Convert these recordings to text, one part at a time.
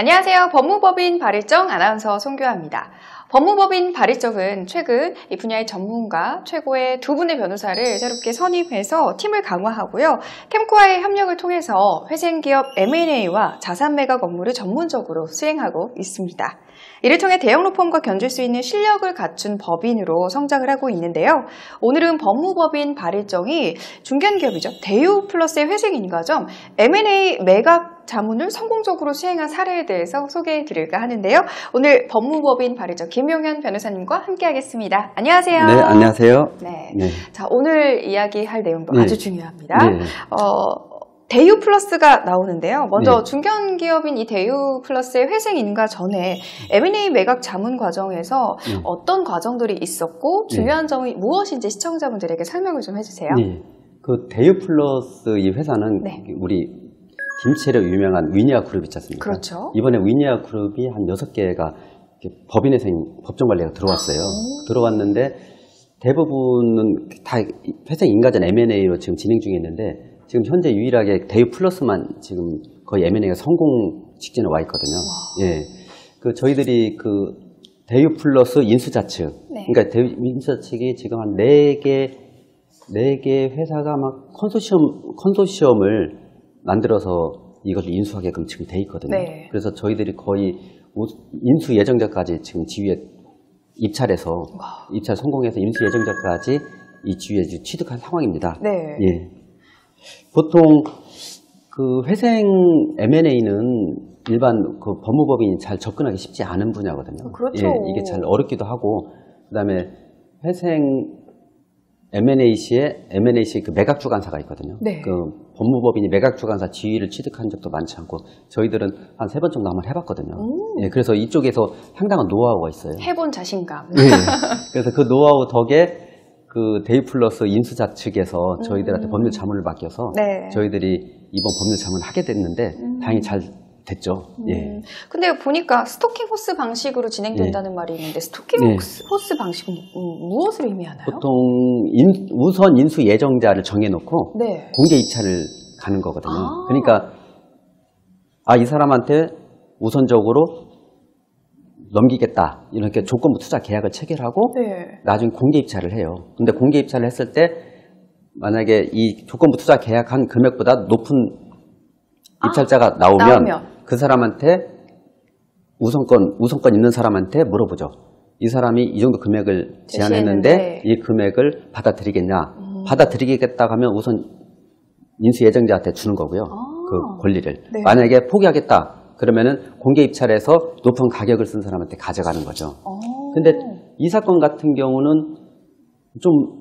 안녕하세요. 법무법인 발일정 아나운서 송교아입니다. 법무법인 발일정은 최근 이 분야의 전문가 최고의 두 분의 변호사를 새롭게 선임해서 팀을 강화하고요. 캠코와의 협력을 통해서 회생기업 M&A와 자산 매각 업무를 전문적으로 수행하고 있습니다. 이를 통해 대형 로펌과 견줄 수 있는 실력을 갖춘 법인으로 성장을 하고 있는데요. 오늘은 법무법인 발일정이 중견기업이죠. 대유플러스의 회생인가점 M&A 매각 자문을 성공적으로 수행한 사례에 대해서 소개해 드릴까 하는데요. 오늘 법무법인 발일정 김용현 변호사님과 함께하겠습니다. 안녕하세요. 네, 안녕하세요. 네. 네. 자, 오늘 이야기할 내용도 네. 아주 중요합니다. 네. 대유 플러스가 나오는데요. 먼저 네. 중견기업인 이 대유 플러스의 회생 인가 전에 M&A 매각 자문 과정에서 어떤 과정들이 있었고 중요한 점이 무엇인지 시청자분들에게 설명을 좀 해주세요. 네. 그 대유 플러스 이 회사는 네. 우리 김치로 유명한 위니아 그룹 있지 않습니까? 그렇죠. 이번에 위니아 그룹이 한 6개가 법인회생 법정관리가 들어왔어요. 들어왔는데 대부분은 다 회생 인가전 M&A로 지금 진행 중에 있는데 지금 현재 유일하게 대유 플러스만 지금 거의 M&A가 성공 직전에 와 있거든요. 와. 예. 그 저희들이 그 대유 플러스 인수자측. 네. 그러니까 대유 인수자측이 지금 한 4개 회사가 막 컨소시엄을 만들어서 이것을 인수하게끔 지금 돼 있거든요. 네. 그래서 저희들이 거의 인수 예정자까지 지금 지위에 입찰해서 입찰 성공해서 인수 예정자까지 이 지위에 취득한 상황입니다. 네. 예. 보통 그 회생 M&A는 일반 그 법무법인이 잘 접근하기 쉽지 않은 분야거든요. 그렇죠. 예, 이게 잘 어렵기도 하고, 그다음에 회생 M&A 시에 그 매각 주관사가 있거든요. 네. 그 법무법인이 매각 주관사 지위를 취득한 적도 많지 않고 저희들은 한 3번 정도 한번 해봤거든요. 예, 그래서 이쪽에서 상당한 노하우가 있어요. 해본 자신감. 예. 그래서 그 노하우 덕에 그 데이플러스 인수자 측에서 저희들한테 법률 자문을 맡겨서 네. 저희들이 이번 법률 자문을 하게 됐는데 다행히 잘 됐죠. 예. 근데 보니까 스토킹 호스 방식으로 진행된다는 말이 있는데 스토킹 호스 방식은 무엇을 의미하나요? 보통 우선 인수 예정자를 정해놓고 네. 공개 입찰을 가는 거거든요. 아. 그러니까 이 사람한테 우선적으로 넘기겠다 이렇게 조건부 투자 계약을 체결하고 네. 나중에 공개 입찰을 해요. 근데 공개 입찰을 했을 때 만약에 이 조건부 투자 계약한 금액보다 높은 입찰자가 나오면 그 사람한테 우선권 있는 사람한테 물어보죠. 이 사람이 이 정도 금액을 제안했는데 이 금액을 받아들이겠냐. 받아들이겠다 하면 우선 인수 예정자한테 주는 거고요. 그 권리를. 네. 만약에 포기하겠다. 그러면은 공개 입찰에서 높은 가격을 쓴 사람한테 가져가는 거죠. 근데 이 사건 같은 경우는 좀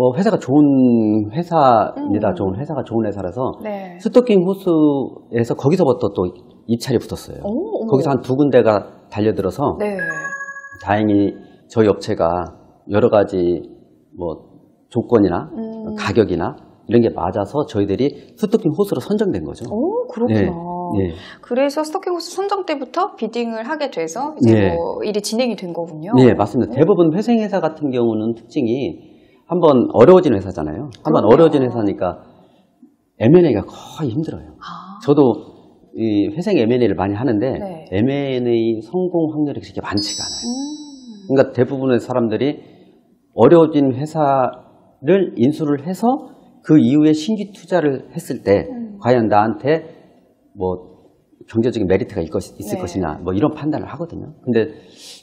뭐 회사가 좋은 회사입니다. 회사가 좋은 회사라서 네. 스토킹 호수에서 거기서부터 또 입찰이 붙었어요. 거기서 한 2군데가 달려들어서 네. 다행히 저희 업체가 여러 가지 뭐 조건이나 가격이나 이런 게 맞아서 저희들이 스토킹 호수로 선정된 거죠. 오, 그렇구나. 네. 그래서 스토킹 호스 선정 때부터 비딩을 하게 돼서 이제 뭐 일이 진행이 된 거군요. 네, 맞습니다. 대부분 회생회사 같은 경우는 특징이 한번 어려워진 회사잖아요. 한번 어려워진 회사니까 M&A가 거의 힘들어요. 저도 이 회생 M&A를 많이 하는데 M&A 성공 확률이 그렇게 많지가 않아요. 그러니까 대부분의 사람들이 어려워진 회사를 인수를 해서 그 이후에 신규 투자를 했을 때 과연 나한테 뭐 경제적인 메리트가 있을 것이냐 뭐 이런 판단을 하거든요. 근데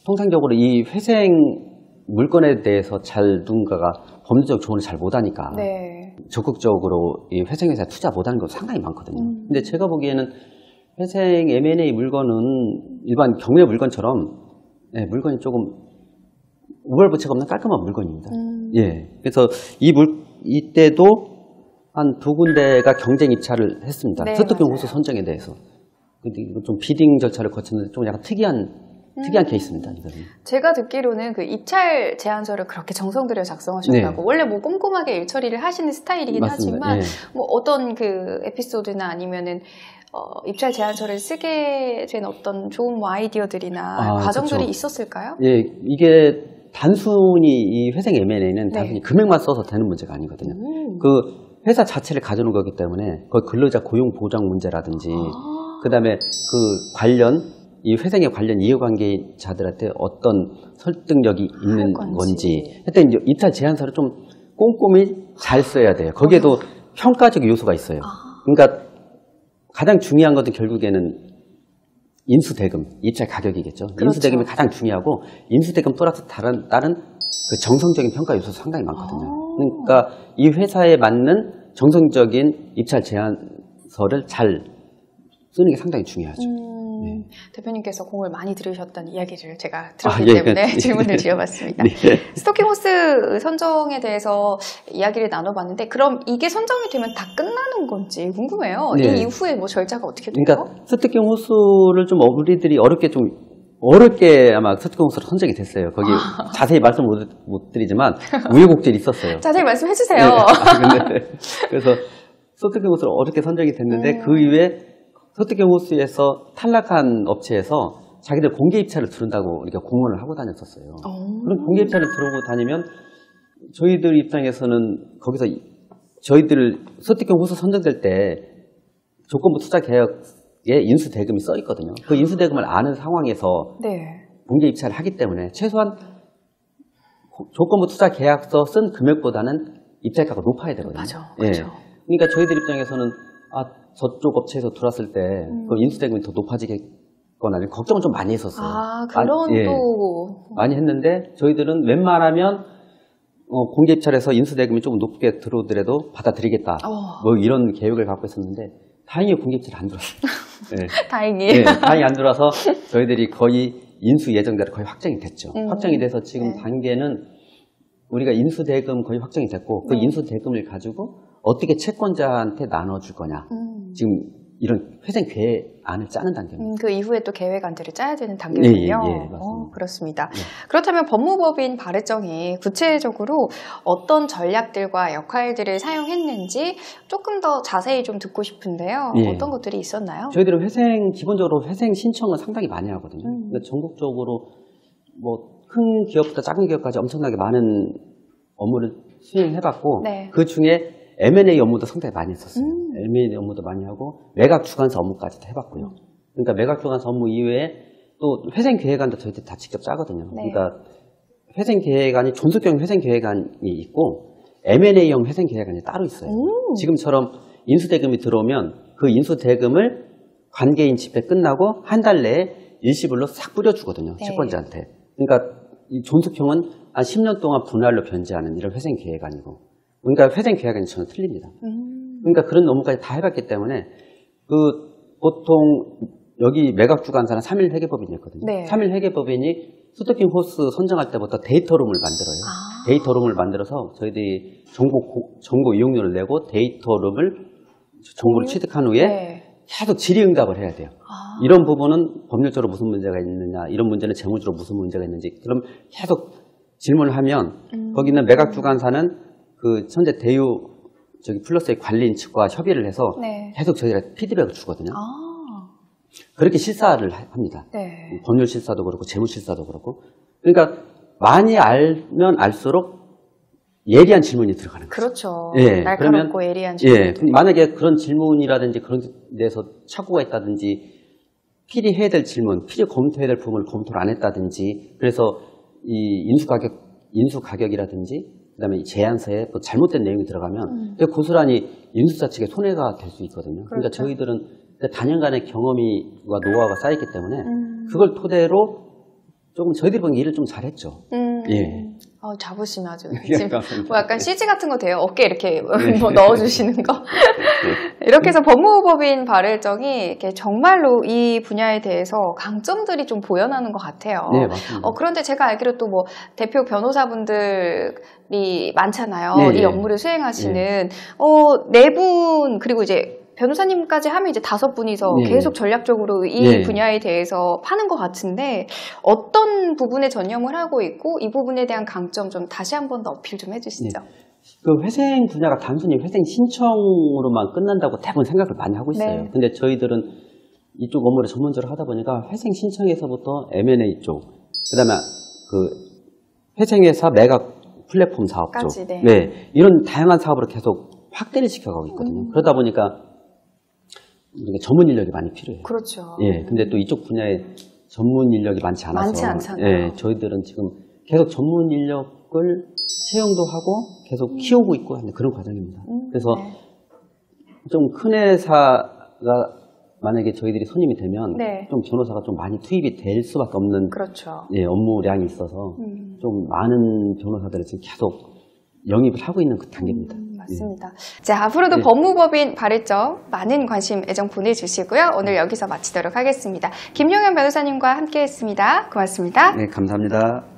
통상적으로 이 회생 물건에 대해서 누군가가 법률적 조언을 잘 못하니까 적극적으로 이 회생회사에 투자 못하는 것도 상당히 많거든요. 근데 제가 보기에는 회생 M&A 물건은 일반 경매 물건처럼 물건이 조금 우발부채가 없는 깔끔한 물건입니다. 예, 그래서 이때도 한 2군데가 경쟁 입찰을 했습니다. 스토킹 호수 선정에 대해서. 근데 이거 좀 비딩 절차를 거쳤는데 좀 약간 특이한 케이스입니다. 이거는. 제가 듣기로는 그 입찰 제안서를 그렇게 정성 들여 작성하셨다고. 원래 뭐 꼼꼼하게 일 처리를 하시는 스타일이긴 맞습니다. 하지만 뭐 어떤 그 에피소드나 아니면은 입찰 제안서를 쓰게 된 어떤 좋은 뭐 아이디어들이나 과정들이 그렇죠. 있었을까요? 예, 이게 단순히 이 회생 M&A는 단순히 금액만 써서 되는 문제가 아니거든요. 그 회사 자체를 가져오는 거기 때문에 그 근로자 고용 보장 문제라든지 그다음에 그 관련 이 회생에 관련 이해관계자들한테 어떤 설득력이 있는 건지. 하여튼 입찰 제안서를 좀 꼼꼼히 잘 써야 돼요. 거기에도 평가적 요소가 있어요. 그러니까 가장 중요한 것은 결국에는 인수대금, 입찰 가격이겠죠. 그렇죠. 인수대금이 가장 중요하고 인수대금 플러스 다른 그 정성적인 평가 요소도 상당히 많거든요. 그러니까 이 회사에 맞는 정성적인 입찰 제안서를 잘 쓰는 게 상당히 중요하죠. 네. 대표님께서 공을 많이 들으셨던 이야기를 제가 들었기 때문에 질문을 드려봤습니다. 네. 스토킹 호스 선정에 대해서 이야기를 나눠봤는데 그럼 이게 선정이 되면 다 끝나는 건지 궁금해요. 네. 이 이후에 뭐 절차가 어떻게 돼요? 그러니까 스토킹 호스를 좀 우리들이 어렵게 아마 스토킹 호스로 선정이 됐어요. 거기 자세히 말씀 못 드리지만 우여곡절이 있었어요. 자세히 말씀해 주세요. 네. 그래서 스토킹 호스로 어렵게 선정이 됐는데 그 이후에 스토킹 호스에서 탈락한 업체에서 자기들 공개 입찰을 들은다고 우리가 공언을 하고 다녔었어요. 그럼 공개 입찰을 들고 다니면 저희들 입장에서는 거기서 저희들 스토킹 호스 선정될 때 조건부 투자 계약에 인수 대금이 써 있거든요. 그 인수 대금을 아는 상황에서 공개 입찰을 하기 때문에 최소한 조건부 투자 계약서 쓴 금액보다는 입찰가가 높아야 되거든요. 맞아. 그러니까 저희들 입장에서는 저쪽 업체에서 들어왔을 때 그 인수대금이 더 높아지겠거나 걱정을 좀 많이 했었어요. 또 많이 했는데 저희들은 웬만하면 공개 입찰에서 인수대금이 조금 높게 들어오더라도 받아들이겠다. 뭐 이런 계획을 갖고 있었는데 다행히 공개 입찰이 안 들어왔어요. 네. 다행히. 다행히 안 들어와서 저희들이 거의 인수 예정대로 거의 확정이 됐죠. 확정이 돼서 지금 단계는 우리가 인수대금 거의 확정이 됐고 그 인수대금을 가지고 어떻게 채권자한테 나눠줄 거냐. 지금 이런 회생 계획안을 짜는 단계입니다. 그 이후에 또 계획안들을 짜야 되는 단계군요. 맞습니다. 그렇습니다. 그렇다면 법무법인 발해정이 구체적으로 어떤 전략들과 역할들을 사용했는지 조금 더 자세히 좀 듣고 싶은데요. 어떤 것들이 있었나요? 저희들은 기본적으로 회생 신청을 상당히 많이 하거든요. 그러니까 전국적으로 뭐 큰 기업부터 작은 기업까지 엄청나게 많은 업무를 수행해봤고 그 중에 M&A 업무도 상당히 많이 했었어요. M&A 업무도 많이 하고 매각 주관사 업무까지도 해봤고요. 그러니까 매각 주관사 업무 이외에 또 회생 계획안도 저희들이 다 직접 짜거든요. 그러니까 회생 계획안이 존속형 회생 계획안이 있고 M&A형 회생 계획안이 따로 있어요. 지금처럼 인수대금이 들어오면 그 인수대금을 관계인 집회 끝나고 한 달 내에 일시불로 싹 뿌려주거든요. 채권자한테. 그러니까 이 존속형은 한 10년 동안 분할로 변제하는 이런 회생 계획안이고 그러니까 회생 계획안이 전혀 틀립니다. 그러니까 그런 업무까지 다 해봤기 때문에 보통 여기 매각 주관사는 3일 회계법인이었거든요. 3일 회계법인이 스토킹 호스 선정할 때부터 데이터룸을 만들어요. 데이터룸을 만들어서 저희들이 정보 이용료를 내고 정보를 취득한 후에 계속 질의응답을 해야 돼요. 이런 부분은 법률적으로 무슨 문제가 있느냐, 이런 문제는 재무적으로 무슨 문제가 있는지, 그럼 계속 질문을 하면 거기는 매각 주관사는 그 현재 플러스의 관리인 측과 협의를 해서 계속 저희가 피드백을 주거든요. 그렇게 실사를 합니다. 법률 실사도 그렇고 재무 실사도 그렇고. 그러니까 많이 알면 알수록 예리한 질문이 들어가는 거죠. 그렇죠. 날카롭고 예리한 질문. 만약에 그런 질문이라든지 그런 데서 착오가 있다든지 필히 검토해야 될 부분을 검토를 안 했다든지 그래서 이 인수 가격이라든지 그다음에 제안서에 또 잘못된 내용이 들어가면 고스란히 인수자 측에 손해가 될 수 있거든요. 그러니까 저희들은 단연간의 경험과 노하우가 쌓였기 때문에 그걸 토대로 조금 저희들이 보기엔 일을 좀 잘했죠. 잡으시면 아주 지금 뭐 약간 CG 같은 거 돼요. 어깨에 이렇게 뭐 넣어주시는 거. 이렇게 해서 법무법인 발해정이 이렇게 정말로 이 분야에 대해서 강점들이 좀 보여나는 것 같아요. 맞습니다. 그런데 제가 알기로 또 뭐 대표 변호사분들이 많잖아요. 이 업무를 수행하시는 네 분 그리고 이제 변호사님까지 하면 이제 5분이서 계속 전략적으로 이 분야에 대해서 파는 것 같은데 어떤 부분에 전념을 하고 있고 이 부분에 대한 강점 좀 다시 한 번 더 어필 좀 해주시죠. 그 회생 분야가 단순히 회생 신청으로만 끝난다고 대부분 생각을 많이 하고 있어요. 근데 저희들은 이쪽 업무를 전문적으로 하다 보니까 회생 신청에서부터 M&A 쪽, 그다음에 그 회생회사 매각 플랫폼 사업 쪽, 이런 다양한 사업으로 계속 확대를 시켜가고 있거든요. 그러다 보니까 전문 인력이 많이 필요해요. 그렇죠. 예, 근데 또 이쪽 분야에 전문 인력이 많지 않아서. 많지 않잖아요. 예, 저희들은 지금 계속 전문 인력을 채용도 하고 계속 키우고 있고 하는 그런 과정입니다. 그래서 네. 좀 큰 회사가 만약에 저희들이 선임이 되면 네. 좀 변호사가 좀 많이 투입이 될 수밖에 없는 그렇죠. 예, 업무량이 있어서 좀 많은 변호사들을 지금 계속 영입을 하고 있는 그 단계입니다. 맞습니다. 자, 앞으로도 네. 법무법인 발의점 많은 관심, 애정 보내주시고요. 오늘 여기서 마치도록 하겠습니다. 김용현 변호사님과 함께했습니다. 고맙습니다. 네, 감사합니다.